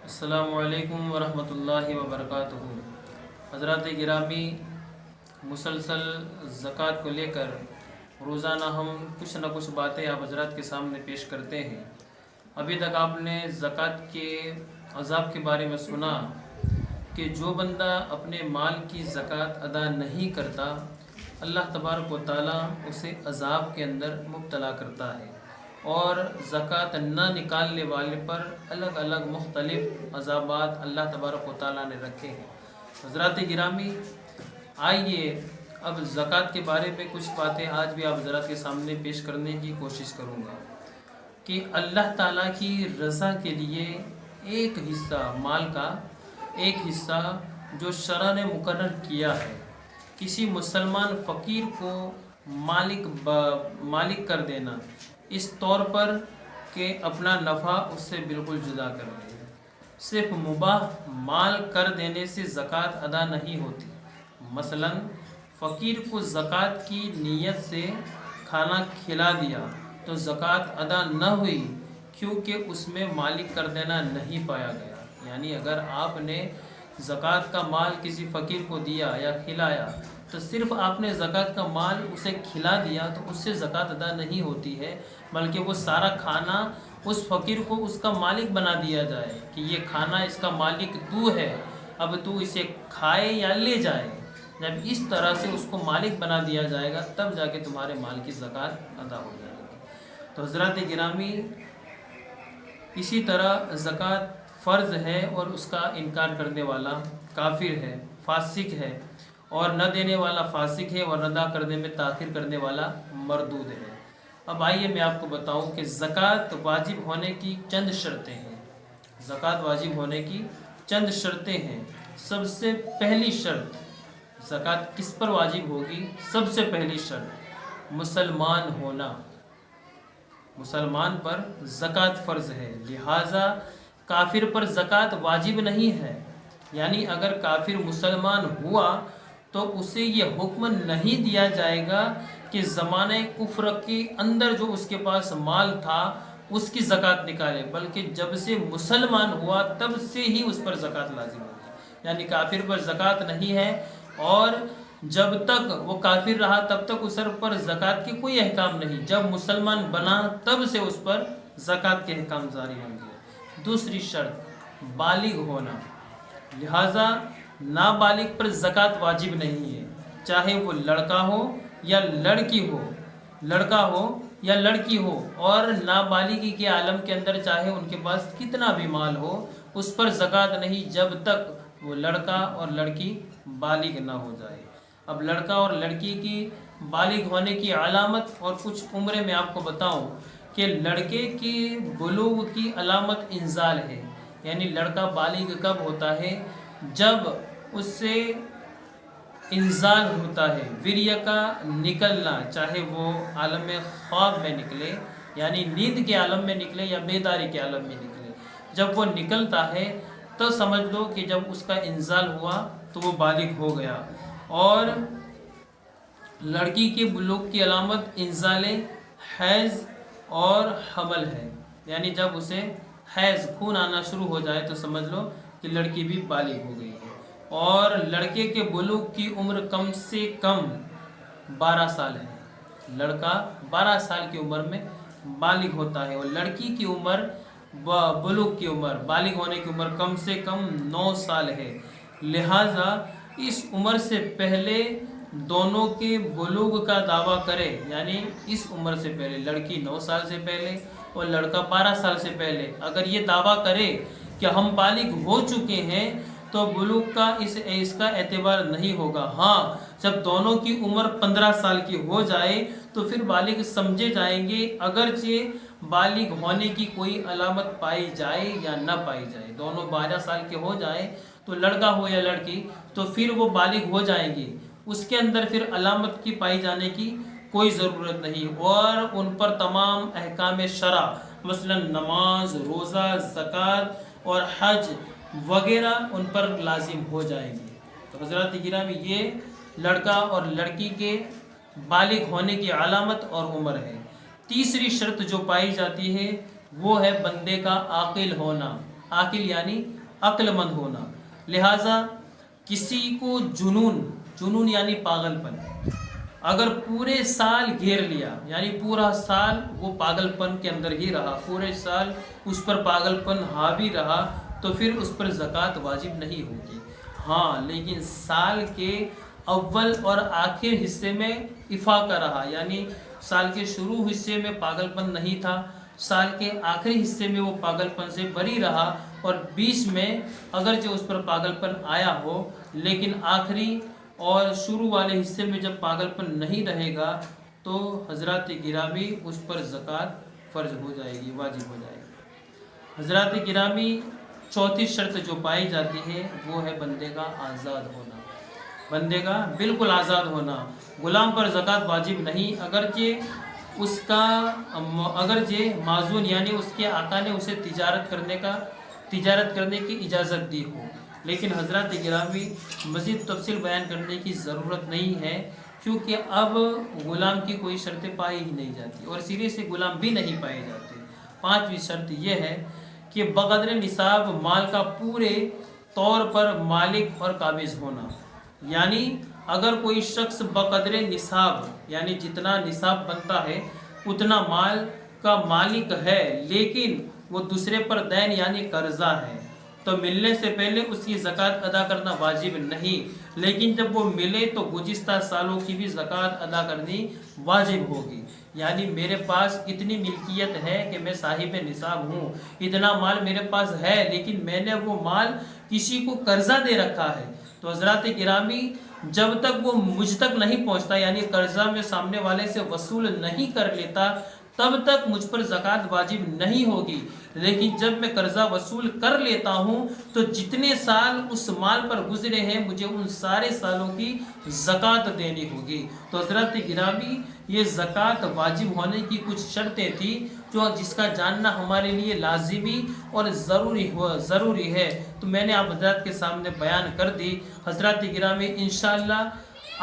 السلام علیکم ورحمۃ اللہ وبرکاتہ۔ حضرات گرامی، مسلسل زکوٰۃ کو لے کر روزانہ ہم کچھ نہ کچھ باتیں آپ حضرات کے سامنے پیش کرتے ہیں۔ ابھی تک آپ نے زکوٰۃ کے عذاب کے بارے میں سنا کہ جو بندہ اپنے مال کی زکوٰۃ ادا نہیں کرتا، اللہ تبارک و تعالیٰ اسے عذاب کے اندر مبتلا کرتا ہے، اور زکوٰۃ نہ نکالنے والے پر الگ الگ مختلف عذابات اللہ تبارک و تعالیٰ نے رکھے ہیں۔ حضرات گرامی، آئیے اب زکوٰۃ کے بارے میں کچھ باتیں آج بھی آپ حضرات کے سامنے پیش کرنے کی کوشش کروں گا کہ اللہ تعالیٰ کی رضا کے لیے ایک حصہ مال کا، ایک حصہ جو شرع نے مقرر کیا ہے، کسی مسلمان فقیر کو مالک کر دینا، اس طور پر کہ اپنا نفع اس سے بالکل جدا کر دے۔ صرف مباح مال کر دینے سے زکوٰۃ ادا نہیں ہوتی۔ مثلا فقیر کو زکوٰۃ کی نیت سے کھانا کھلا دیا تو زکوٰۃ ادا نہ ہوئی، کیونکہ اس میں مالک کر دینا نہیں پایا گیا۔ یعنی اگر آپ نے زکوٰۃ کا مال کسی فقیر کو دیا یا کھلایا تو صرف آپ نے زکوٰۃ کا مال اسے کھلا دیا تو اس سے زکوٰۃ ادا نہیں ہوتی ہے، بلکہ وہ سارا کھانا اس فقیر کو اس کا مالک بنا دیا جائے کہ یہ کھانا اس کا مالک تو ہے، اب تو اسے کھائے یا لے جائے۔ جب اس طرح سے اس کو مالک بنا دیا جائے گا تب جا کے تمہارے مال کی زکوٰۃ ادا ہو جائے گی۔ تو حضرات گرامی، اسی طرح زکوٰۃ فرض ہے اور اس کا انکار کرنے والا کافر ہے، فاسق ہے، اور نہ دینے والا فاسق ہے، اور ادا کرنے میں تاخیر کرنے والا مردود ہے۔ اب آئیے میں آپ کو بتاؤں کہ زکوٰۃ واجب ہونے کی چند شرطیں ہیں۔ زکوٰۃ واجب ہونے کی چند شرطیں ہیں۔ سب سے پہلی شرط، زکوٰۃ کس پر واجب ہوگی؟ سب سے پہلی شرط مسلمان ہونا۔ مسلمان پر زکوٰۃ فرض ہے، لہٰذا کافر پر زکوٰۃ واجب نہیں ہے۔ یعنی اگر کافر مسلمان ہوا تو اسے یہ حکم نہیں دیا جائے گا کہ زمانہ کفر کے اندر جو اس کے پاس مال تھا اس کی زکوٰۃ نکالے، بلکہ جب سے مسلمان ہوا تب سے ہی اس پر زکوٰۃ لازم ہوگی۔ یعنی کافر پر زکوٰۃ نہیں ہے، اور جب تک وہ کافر رہا تب تک اس پر زکوٰۃ کی کوئی احکام نہیں۔ جب مسلمان بنا تب سے اس پر زکوٰۃ کے احکام جاری ہوں گے۔ دوسری شرط بالغ ہونا، لہٰذا نابالغ پر زکوٰۃ واجب نہیں ہے، چاہے وہ لڑکا ہو یا لڑکی ہو، لڑکا ہو یا لڑکی ہو، اور نابالغی کے عالم کے اندر چاہے ان کے پاس کتنا بھی مال ہو، اس پر زکوٰۃ نہیں جب تک وہ لڑکا اور لڑکی بالغ نہ ہو جائے۔ اب لڑکا اور لڑکی کی بالغ ہونے کی علامت اور کچھ عمریں میں آپ کو بتاؤں کہ لڑکے کی بلوغ کی علامت انزال ہے۔ یعنی لڑکا بالغ کب ہوتا ہے؟ جب اس سے انزال ہوتا ہے، وریہ کا نکلنا، چاہے وہ عالم خواب میں نکلے، یعنی نیند کے عالم میں نکلے یا بیداری کے عالم میں نکلے، جب وہ نکلتا ہے تو سمجھ لو کہ جب اس کا انزال ہوا تو وہ بالغ ہو گیا۔ اور لڑکی کے بلوغ کی علامت انزال حیض اور حمل ہے، یعنی جب اسے حیض خون آنا شروع ہو جائے تو سمجھ لو کہ لڑکی بھی بالغ ہو گئی ہے۔ اور لڑکے کے بلوغ کی عمر کم سے کم 12 سال ہے۔ لڑکا 12 سال کی عمر میں بالغ ہوتا ہے، اور لڑکی کی عمر، بلوغ کی عمر، بالغ ہونے کی عمر کم سے کم 9 سال ہے۔ لہٰذا اس عمر سے پہلے دونوں کے بلوغ کا دعویٰ کرے، یعنی اس عمر سے پہلے لڑکی 9 سال سے پہلے اور لڑکا 12 سال سے پہلے اگر یہ دعویٰ کرے کہ ہم بالغ ہو چکے ہیں تو بلوغ کا اس کا اعتبار نہیں ہوگا۔ ہاں، جب دونوں کی عمر 15 سال کی ہو جائے تو پھر بالغ سمجھے جائیں گے، اگرچہ بالغ ہونے کی کوئی علامت پائی جائے یا نہ پائی جائے۔ دونوں 12 سال کے ہو جائیں تو لڑکا ہو یا لڑکی تو پھر وہ بالغ ہو جائیں گے، اس کے اندر پھر علامت کی پائی جانے کی کوئی ضرورت نہیں، اور ان پر تمام احکام شرع مثلا نماز، روزہ، زکوٰۃ اور حج وغیرہ ان پر لازم ہو جائیں گے۔ تو حضرات گرامی، یہ لڑکا اور لڑکی کے بالغ ہونے کی علامت اور عمر ہے۔ تیسری شرط جو پائی جاتی ہے وہ ہے بندے کا عاقل ہونا۔ عاقل یعنی عقل مند ہونا. لہٰذا کسی کو جنون یعنی پاگل پن اگر پورے سال گھیر لیا، یعنی پورا سال وہ پاگل پن کے اندر ہی رہا، پورے سال اس پر پاگل پن حاوی رہا، تو پھر اس پر زکوٰۃ واجب نہیں ہوگی. ہاں لیکن سال کے اول اور آخر حصے میں افاقہ رہا، یعنی سال کے شروع حصے میں پاگل پن نہیں تھا، سال کے آخری حصے میں وہ پاگل پن سے بری رہا، اور بیچ میں اگرچہ اس پر پاگل پن آیا ہو لیکن آخری اور شروع والے حصے میں جب پاگل پن نہیں رہے گا تو حضرات گرامی اس پر زکوٰۃ فرض ہو جائے گی، واجب ہو جائے گی. حضرات گرامی چوتھی شرط جو پائی جاتی ہے وہ ہے بندے کا آزاد ہونا. بندے کا بالکل آزاد ہونا. غلام پر زکوٰۃ واجب نہیں، اگرچہ معزون یعنی اس کے آقا نے اسے تجارت کرنے کی اجازت دی ہو. لیکن حضرات گرامی مزید تفصیل بیان کرنے کی ضرورت نہیں ہے، کیونکہ اب غلام کی کوئی شرطیں پائی ہی نہیں جاتی اور سرے سے غلام بھی نہیں پائے جاتے. پانچویں شرط یہ ہے کہ بقدر نصاب مال کا پورے طور پر مالک اور قابض ہونا. یعنی اگر کوئی شخص بقدر نصاب یعنی جتنا نصاب بنتا ہے اتنا مال کا مالک ہے، لیکن وہ دوسرے پر دین یعنی قرضہ ہے، تو ملنے سے پہلے اس کی زکوٰۃ ادا کرنا واجب نہیں، لیکن جب وہ ملے تو گزشتہ سالوں کی بھی زکوٰۃ ادا کرنی واجب ہوگی. یعنی میرے پاس اتنی ملکیت ہے کہ میں صاحب نصاب ہوں، اتنا مال میرے پاس ہے، لیکن میں نے وہ مال کسی کو قرضہ دے رکھا ہے، تو حضرات گرامی جب تک وہ مجھ تک نہیں پہنچتا یعنی قرضہ میں سامنے والے سے وصول نہیں کر لیتا تب تک مجھ پر زکوٰۃ واجب نہیں ہوگی. لیکن جب میں قرضہ وصول کر لیتا ہوں تو جتنے سال اس مال پر گزرے ہیں مجھے ان سارے سالوں کی زکوٰۃ دینی ہوگی. تو حضرات گرامی یہ زکوٰۃ واجب ہونے کی کچھ شرطیں تھیں جس کا جاننا ہمارے لیے لازمی اور ضروری ہے، تو میں نے آپ حضرات کے سامنے بیان کر دی. حضرات گرامی انشاءاللہ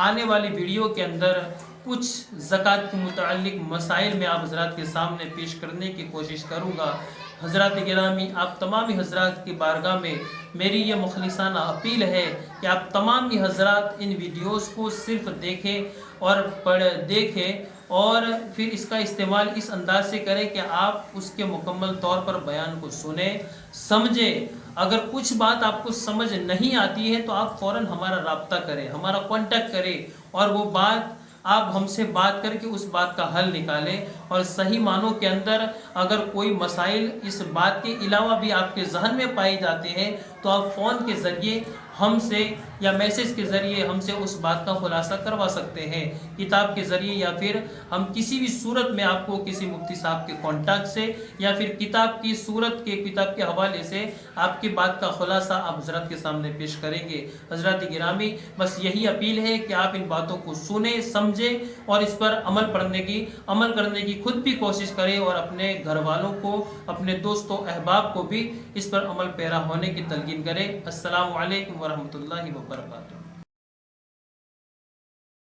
آنے والی ویڈیو کے اندر کچھ زکوٰۃ کے متعلق مسائل میں آپ حضرات کے سامنے پیش کرنے کی کوشش کروں گا. حضرات گرامی آپ تمامی حضرات کی بارگاہ میں میری یہ مخلصانہ اپیل ہے کہ آپ تمامی حضرات ان ویڈیوز کو صرف دیکھیں اور پھر اس کا استعمال اس انداز سے کریں کہ آپ اس کے مکمل طور پر بیان کو سنیں، سمجھیں. اگر کچھ بات آپ کو سمجھ نہیں آتی ہے تو آپ فوراً ہمارا رابطہ کریں، ہمارا کانٹیکٹ کریں، اور وہ بات آپ ہم سے بات کر کے اس بات کا حل نکالیں. اور صحیح معنوں کے اندر اگر کوئی مسائل اس بات کے علاوہ بھی آپ کے ذہن میں پائے جاتے ہیں تو آپ فون کے ذریعے ہم سے یا میسج کے ذریعے ہم سے اس بات کا خلاصہ کروا سکتے ہیں، کتاب کے ذریعے، یا پھر ہم کسی بھی صورت میں آپ کو کسی مفتی صاحب کے کانٹیکٹ سے یا پھر کتاب کے حوالے سے آپ کی بات کا خلاصہ آپ حضرات کے سامنے پیش کریں گے. حضرات گرامی بس یہی اپیل ہے کہ آپ ان باتوں کو سنیں، سمجھیں اور اس پر عمل کرنے کی خود بھی کوشش کریں، اور اپنے گھر والوں کو، اپنے دوستوں احباب کو بھی اس پر عمل پیرا ہونے کی تلقین کریں. السلام علیکم ورحمۃ اللہ وبرکاتہ.